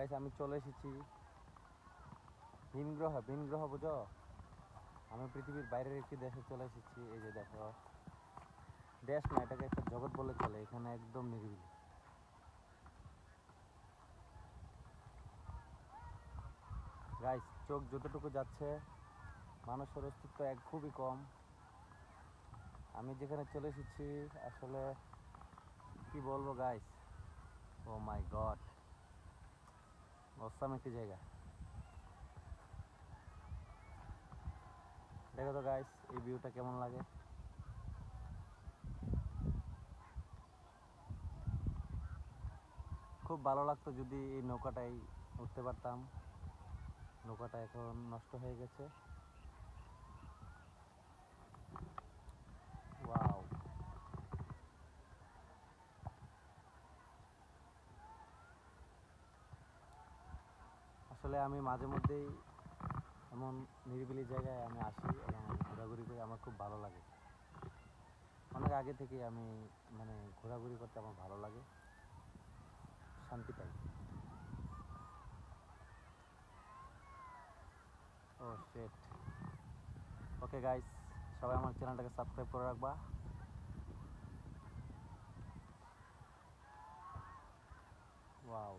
Guys আমি চলে এসেছি ভিন গ্রহ বুঝো, আমি পৃথিবীর বাইরের একটি দেশে চলে এসেছি। এই যে দেখো, দেশ না, এটাকে একটা জগৎ বলে চলে। এখানে একদম নিরিবিলি। গাইস চোখ যতটুকু যাচ্ছে মানুষের অস্তিত্ব খুবই কম। আমি যেখানে চলে এসেছি আসলে কি বলবো গাইস, ও মাই গড, অসাম একটি জায়গা। দেখো তো গাইস এই ভিউটা কেমন লাগে। খুব ভালো লাগতো যদি এই নৌকাটাই উঠতে পারতাম। নৌকাটা এখন নষ্ট হয়ে গেছে। ওয়াও, আসলে আমি মাঝে মধ্যেই এমন নিরিবিলি জায়গায় আমি আসি এবং ঘোরাঘুরি করি, আমার খুব ভালো লাগে। অনেক আগে থেকেই আমি মানে ঘোরাঘুরি করতে আমার ভালো লাগে, শান্তি পাই। ও শিট। ওকে গাইস, সবাই আমার চ্যানেলটাকে সাবস্ক্রাইব করে রাখবা। ওয়াও,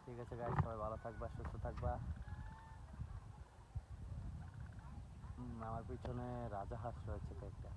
ঠিক আছে গাইস, সবাই ভালো থাকবা, সুস্থ থাকবা। আমার পিছনে রাজা হাঁস রয়েছে কয়েকটা।